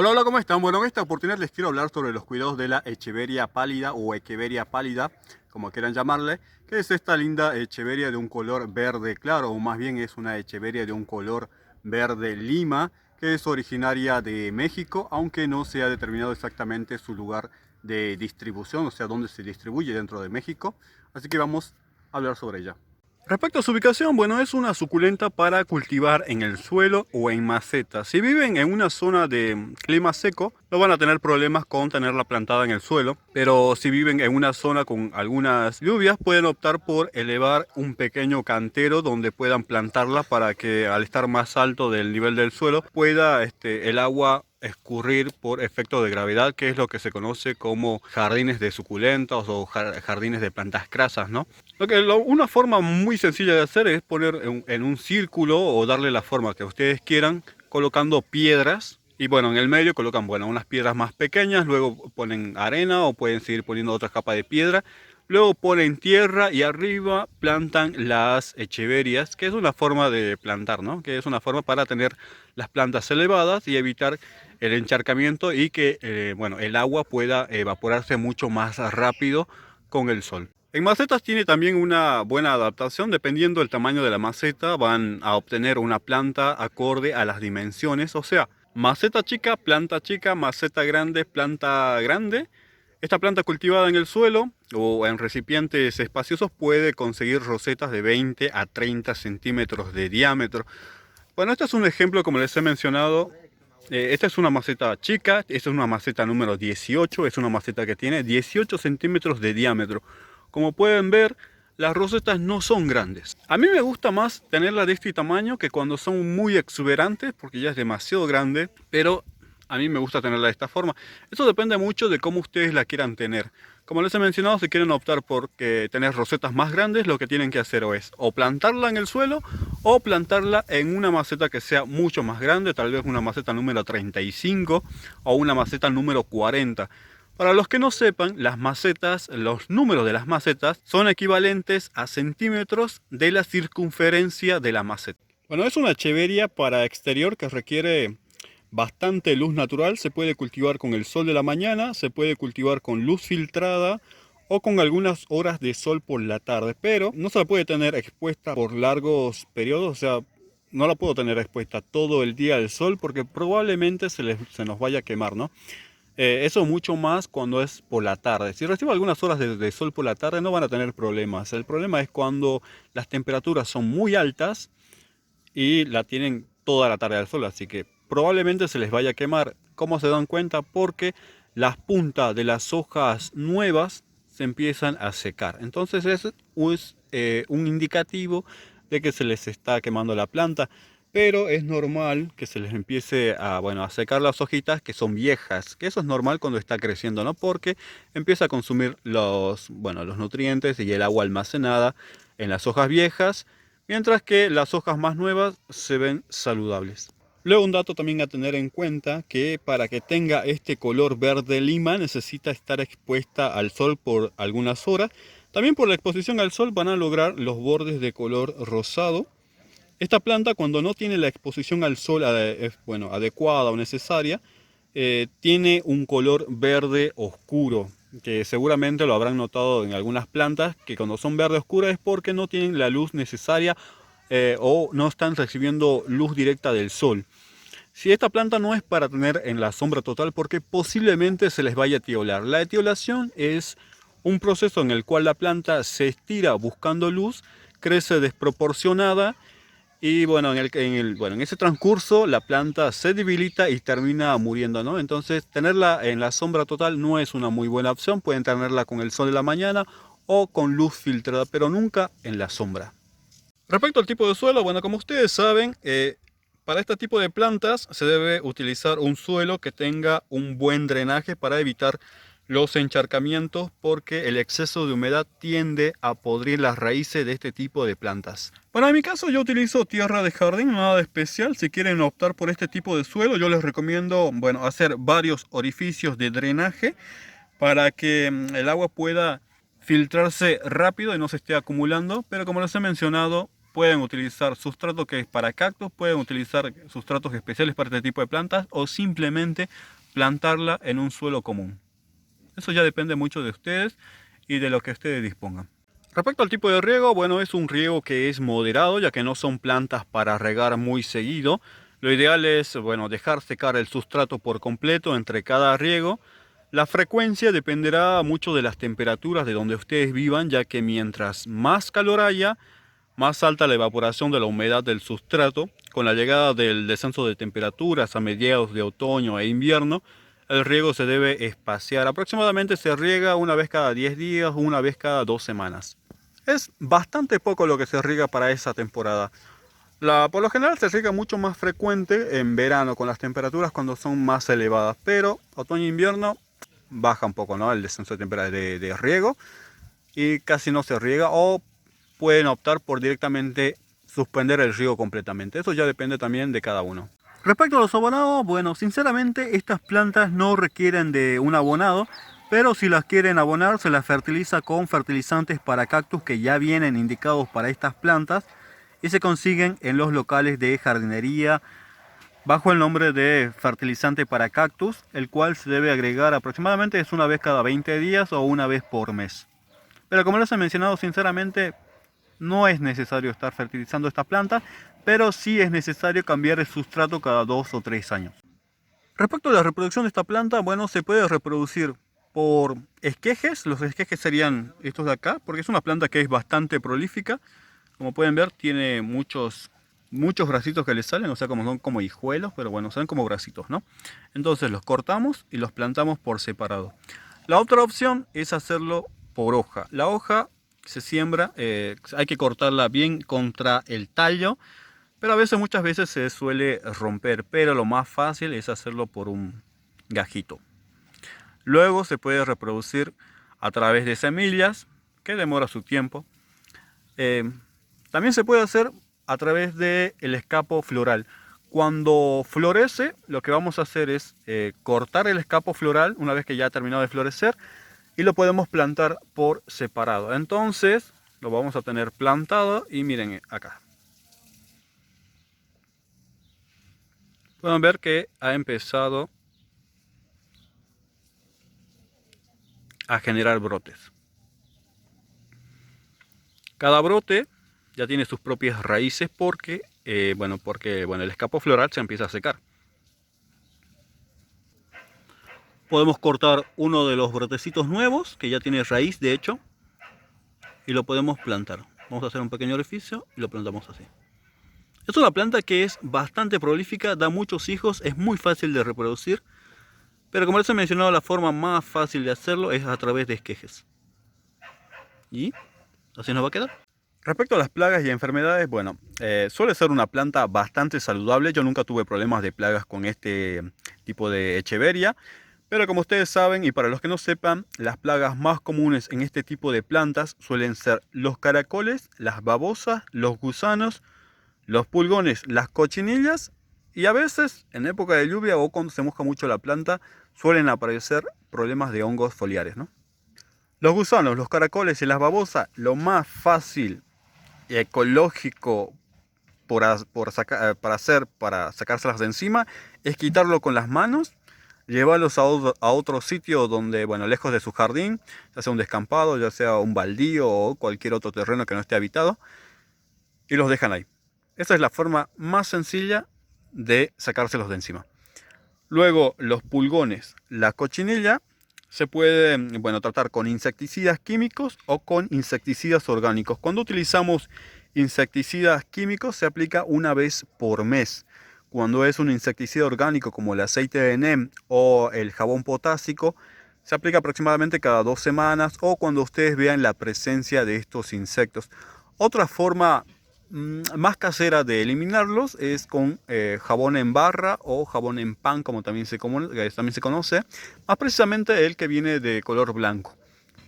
Hola, hola, ¿cómo están? Bueno, en esta oportunidad les quiero hablar sobre los cuidados de la echeveria pálida o echeveria pálida, como quieran llamarle, que es esta linda echeveria de un color verde claro, o más bien es una echeveria de un color verde lima, que es originaria de México, aunque no se ha determinado exactamente su lugar de distribución, o sea, dónde se distribuye dentro de México. Así que vamos a hablar sobre ella. Respecto a su ubicación, bueno, es una suculenta para cultivar en el suelo o en maceta. Si viven en una zona de clima seco, no van a tener problemas con tenerla plantada en el suelo, pero si viven en una zona con algunas lluvias, pueden optar por elevar un pequeño cantero donde puedan plantarla para que al estar más alto del nivel del suelo pueda el agua escurrir por efecto de gravedad, que es lo que se conoce como jardines de suculentas o jardines de plantas crasas, ¿no? Una forma muy sencilla de hacer es poner en un círculo o darle la forma que ustedes quieran, colocando piedras. Y bueno, en el medio colocan, bueno, unas piedras más pequeñas, luego ponen arena o pueden seguir poniendo otra capa de piedra. Luego ponen tierra y arriba plantan las echeverias, que es una forma de plantar, ¿no? Que es una forma para tener las plantas elevadas y evitar el encharcamiento y que, bueno, el agua pueda evaporarse mucho más rápido con el sol. En macetas tiene también una buena adaptación, dependiendo del tamaño de la maceta van a obtener una planta acorde a las dimensiones, o sea, maceta chica, maceta grande, planta grande. Esta planta cultivada en el suelo o en recipientes espaciosos puede conseguir rosetas de 20 a 30 centímetros de diámetro. Bueno, este es un ejemplo, como les he mencionado. Esta es una maceta chica, esta es una maceta número 18, es una maceta que tiene 18 centímetros de diámetro. Como pueden ver, las rosetas no son grandes. A mí me gusta más tenerla de este tamaño que cuando son muy exuberantes, porque ya es demasiado grande, pero a mí me gusta tenerla de esta forma. Eso depende mucho de cómo ustedes la quieran tener. Como les he mencionado, si quieren optar por tener rosetas más grandes, lo que tienen que hacer es o plantarla en el suelo o plantarla en una maceta que sea mucho más grande, tal vez una maceta número 35 o una maceta número 40. Para los que no sepan, las macetas, los números de las macetas son equivalentes a centímetros de la circunferencia de la maceta. Bueno, es una echeveria para exterior que requiere bastante luz natural. Se puede cultivar con el sol de la mañana, se puede cultivar con luz filtrada o con algunas horas de sol por la tarde, pero no se la puede tener expuesta por largos periodos, o sea, no la puedo tener expuesta todo el día al sol porque probablemente se nos vaya a quemar, ¿no? Eso mucho más cuando es por la tarde. Si recibo algunas horas de sol por la tarde no van a tener problemas. El problema es cuando las temperaturas son muy altas y la tienen toda la tarde al sol, así que probablemente se les vaya a quemar. ¿Cómo se dan cuenta? Porque las puntas de las hojas nuevas se empiezan a secar. Entonces es un indicativo de que se les está quemando la planta. Pero es normal que se les empiece a, bueno, a secar las hojitas que son viejas. Que eso es normal cuando está creciendo, ¿no? Porque empieza a consumir bueno, los nutrientes y el agua almacenada en las hojas viejas, mientras que las hojas más nuevas se ven saludables. Luego un dato también a tener en cuenta, que para que tenga este color verde lima necesita estar expuesta al sol por algunas horas. También por la exposición al sol van a lograr los bordes de color rosado. Esta planta, cuando no tiene la exposición al sol bueno, adecuada o necesaria, tiene un color verde oscuro, que seguramente lo habrán notado en algunas plantas, que cuando son verde oscura es porque no tienen la luz necesaria o no están recibiendo luz directa del sol. Si esta planta no es para tener en la sombra total, porque posiblemente se les vaya a etiolar. La etiolación es un proceso en el cual la planta se estira buscando luz, crece desproporcionada y bueno, bueno, en ese transcurso la planta se debilita y termina muriendo, ¿no? Entonces, tenerla en la sombra total no es una muy buena opción. Pueden tenerla con el sol de la mañana o con luz filtrada, pero nunca en la sombra. Respecto al tipo de suelo, bueno, como ustedes saben, para este tipo de plantas se debe utilizar un suelo que tenga un buen drenaje para evitar los encharcamientos, porque el exceso de humedad tiende a podrir las raíces de este tipo de plantas. Bueno, en mi caso yo utilizo tierra de jardín, nada de especial. Si quieren optar por este tipo de suelo, yo les recomiendo, bueno, hacer varios orificios de drenaje para que el agua pueda filtrarse rápido y no se esté acumulando. Pero como les he mencionado, pueden utilizar sustrato que es para cactus, pueden utilizar sustratos especiales para este tipo de plantas o simplemente plantarla en un suelo común. Eso ya depende mucho de ustedes y de lo que ustedes dispongan. Respecto al tipo de riego, bueno, es un riego que es moderado, ya que no son plantas para regar muy seguido. Lo ideal es, bueno, dejar secar el sustrato por completo entre cada riego. La frecuencia dependerá mucho de las temperaturas de donde ustedes vivan, ya que mientras más calor haya, más alta la evaporación de la humedad del sustrato. Con la llegada del descenso de temperaturas a mediados de otoño e invierno, el riego se debe espaciar. Aproximadamente se riega una vez cada 10 días o una vez cada 2 semanas. Es bastante poco lo que se riega para esa temporada. Por lo general se riega mucho más frecuente en verano con las temperaturas cuando son más elevadas, pero otoño e invierno baja un poco, ¿no?, el descenso de temperatura de riego y casi no se riega, o pueden optar por directamente suspender el riego completamente. Eso ya depende también de cada uno. Respecto a los abonados, bueno, sinceramente estas plantas no requieren de un abonado, pero si las quieren abonar se las fertiliza con fertilizantes para cactus que ya vienen indicados para estas plantas y se consiguen en los locales de jardinería bajo el nombre de fertilizante para cactus, el cual se debe agregar aproximadamente es una vez cada 20 días o una vez por mes. Pero como les he mencionado, sinceramente no es necesario estar fertilizando esta planta, pero sí es necesario cambiar el sustrato cada 2 o 3 años. Respecto a la reproducción de esta planta, bueno, se puede reproducir por esquejes. Los esquejes serían estos de acá, porque es una planta que es bastante prolífica. Como pueden ver, tiene muchos bracitos que le salen, o sea, como son como hijuelos, pero bueno, son como bracitos, ¿no? Entonces los cortamos y los plantamos por separado. La otra opción es hacerlo por hoja. La hoja se siembra, hay que cortarla bien contra el tallo, pero muchas veces se suele romper, pero lo más fácil es hacerlo por un gajito. Luego se puede reproducir a través de semillas, que demora su tiempo. También se puede hacer a través del escapo floral. Cuando florece, lo que vamos a hacer es cortar el escapo floral una vez que ya ha terminado de florecer y lo podemos plantar por separado. Entonces lo vamos a tener plantado y miren acá. Pueden ver que ha empezado a generar brotes. Cada brote ya tiene sus propias raíces porque el escapo floral se empieza a secar. Podemos cortar uno de los brotecitos nuevos que ya tiene raíz, de hecho, y lo podemos plantar. Vamos a hacer un pequeño orificio y lo plantamos así. Es una planta que es bastante prolífica, da muchos hijos, es muy fácil de reproducir, pero como les he mencionado, la forma más fácil de hacerlo es a través de esquejes. Y así nos va a quedar. Respecto a las plagas y enfermedades, bueno, suele ser una planta bastante saludable. Yo nunca tuve problemas de plagas con este tipo de echeveria. Pero como ustedes saben, y para los que no sepan, las plagas más comunes en este tipo de plantas suelen ser los caracoles, las babosas, los gusanos, los pulgones, las cochinillas y a veces en época de lluvia o cuando se moja mucho la planta suelen aparecer problemas de hongos foliares, ¿no? Los gusanos, los caracoles y las babosas, lo más fácil y ecológico para sacárselas de encima es quitarlo con las manos, llevarlos a otro sitio donde, bueno, lejos de su jardín, ya sea un descampado, ya sea un baldío o cualquier otro terreno que no esté habitado, y los dejan ahí. Esa es la forma más sencilla de sacárselos de encima. Luego, los pulgones, la cochinilla, se puede, bueno, tratar con insecticidas químicos o con insecticidas orgánicos. Cuando utilizamos insecticidas químicos se aplica una vez por mes. Cuando es un insecticida orgánico como el aceite de NEM o el jabón potásico, se aplica aproximadamente cada 2 semanas o cuando ustedes vean la presencia de estos insectos. Otra forma más casera de eliminarlos es con jabón en barra o jabón en pan, como también se conoce, más precisamente el que viene de color blanco.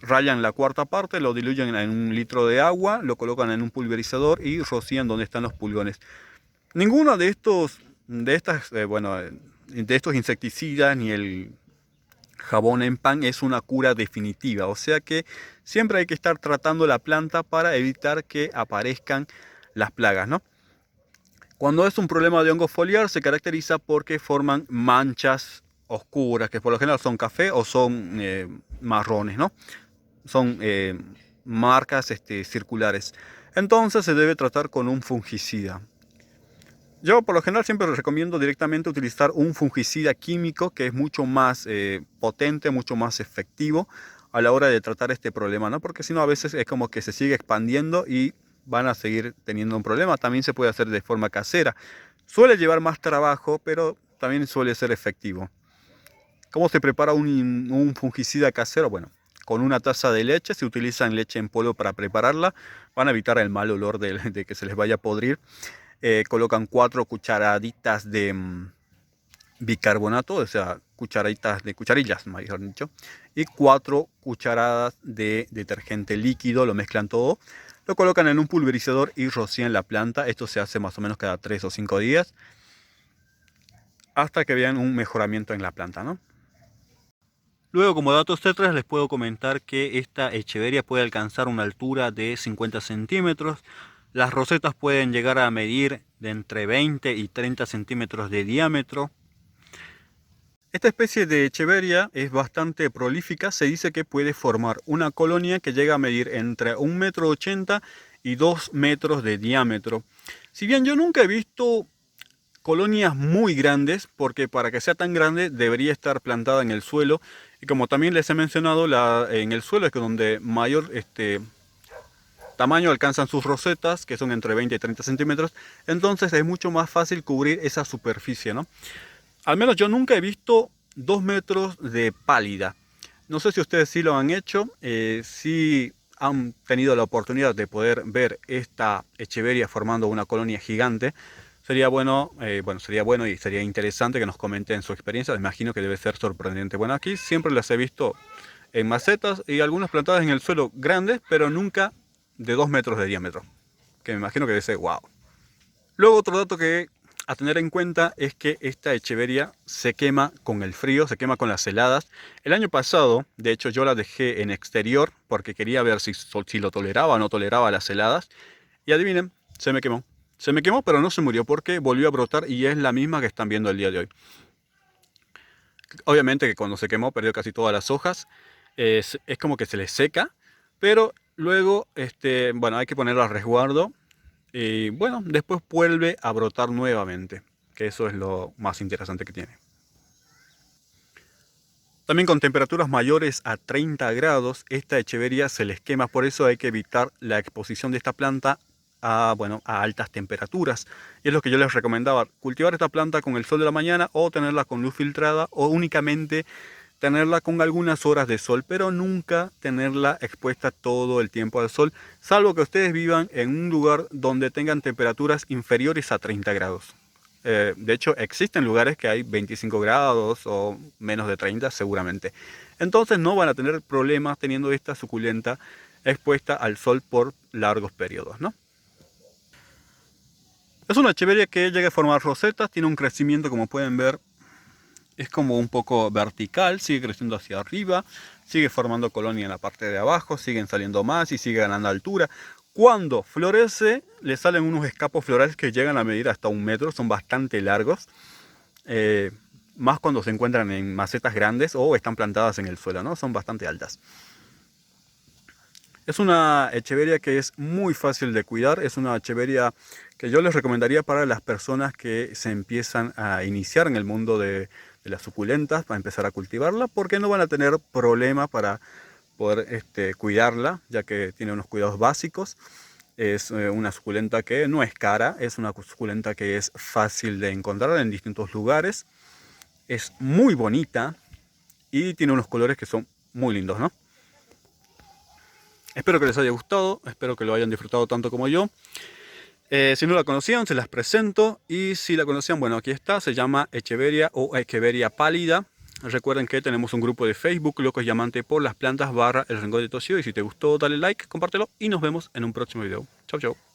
Rayan la cuarta parte, lo diluyen en 1 litro de agua, lo colocan en un pulverizador y rocían donde están los pulgones. Ninguno de estos insecticidas ni el jabón en pan es una cura definitiva, o sea que siempre hay que estar tratando la planta para evitar que aparezcan las plagas, ¿no? Cuando es un problema de hongo foliar se caracteriza porque forman manchas oscuras, que por lo general son café o son marrones, ¿no? Son marcas circulares. Entonces se debe tratar con un fungicida. Yo por lo general siempre recomiendo directamente utilizar un fungicida químico que es mucho más potente, mucho más efectivo a la hora de tratar este problema, ¿no? Porque si no a veces es como que se sigue expandiendo y van a seguir teniendo un problema. También se puede hacer de forma casera. Suele llevar más trabajo, pero también suele ser efectivo. ¿Cómo se prepara un fungicida casero? Bueno, con una taza de leche, se utilizan leche en polvo para prepararla. Van a evitar el mal olor de que se les vaya a podrir. Colocan 4 cucharaditas de bicarbonato, o sea, cucharillas, mejor dicho, y 4 cucharadas de detergente líquido, lo mezclan todo, lo colocan en un pulverizador y rocían la planta. Esto se hace más o menos cada 3 o 5 días, hasta que vean un mejoramiento en la planta, ¿no? Luego, como datos extras, les puedo comentar que esta echeveria puede alcanzar una altura de 50 centímetros. Las rosetas pueden llegar a medir de entre 20 y 30 centímetros de diámetro. Esta especie de echeveria es bastante prolífica. Se dice que puede formar una colonia que llega a medir entre 1,80 m y 2 metros de diámetro. Si bien yo nunca he visto colonias muy grandes, porque para que sea tan grande debería estar plantada en el suelo, y como también les he mencionado, en el suelo es donde mayor tamaño alcanzan sus rosetas, que son entre 20 y 30 centímetros. Entonces es mucho más fácil cubrir esa superficie, ¿no? Al menos yo nunca he visto 2 metros de pálida. No sé si ustedes sí lo han hecho, si han tenido la oportunidad de poder ver esta echeveria formando una colonia gigante. Sería bueno, sería bueno y sería interesante que nos comenten su experiencia. Me imagino que debe ser sorprendente. Bueno, aquí siempre las he visto en macetas y algunas plantadas en el suelo grandes, pero nunca de 2 metros de diámetro, que me imagino que debe ser wow. Luego otro dato que a tener en cuenta es que esta echeveria se quema con el frío, se quema con las heladas. El año pasado, de hecho, yo la dejé en exterior porque quería ver si lo toleraba o no toleraba las heladas. Y adivinen, se me quemó. Se me quemó, pero no se murió porque volvió a brotar y es la misma que están viendo el día de hoy. Obviamente que cuando se quemó perdió casi todas las hojas. Es como que se le seca, pero luego bueno, hay que ponerla a resguardo. Y bueno, después vuelve a brotar nuevamente, que eso es lo más interesante que tiene. También con temperaturas mayores a 30 grados, esta echeveria se les quema, por eso hay que evitar la exposición de esta planta a altas temperaturas. Y es lo que yo les recomendaba, cultivar esta planta con el sol de la mañana o tenerla con luz filtrada o únicamente tenerla con algunas horas de sol, pero nunca tenerla expuesta todo el tiempo al sol, salvo que ustedes vivan en un lugar donde tengan temperaturas inferiores a 30 grados. De hecho, existen lugares que hay 25 grados o menos de 30 seguramente. Entonces no van a tener problemas teniendo esta suculenta expuesta al sol por largos periodos, ¿no? Es una echeveria que llega a formar rosetas, tiene un crecimiento, como pueden ver, es como un poco vertical, sigue creciendo hacia arriba, sigue formando colonia en la parte de abajo, siguen saliendo más y sigue ganando altura. Cuando florece, le salen unos escapos florales que llegan a medir hasta 1 metro, son bastante largos. Más cuando se encuentran en macetas grandes o están plantadas en el suelo, ¿no? Son bastante altas. Es una echeveria que es muy fácil de cuidar, es una echeveria que yo les recomendaría para las personas que se empiezan a iniciar en el mundo de las suculentas, para empezar a cultivarla, porque no van a tener problema para poder cuidarla, ya que tiene unos cuidados básicos. Es una suculenta que no es cara, es una suculenta que es fácil de encontrar en distintos lugares, es muy bonita y tiene unos colores que son muy lindos, ¿no? Espero que les haya gustado, espero que lo hayan disfrutado tanto como yo. Si no la conocían, se las presento. Y si la conocían, bueno, aquí está. Se llama echeveria o echeveria pálida. Recuerden que tenemos un grupo de Facebook, Locos y Amantes por las Plantas / El Rincón de Toshio. Y si te gustó, dale like, compártelo y nos vemos en un próximo video. Chau, chau.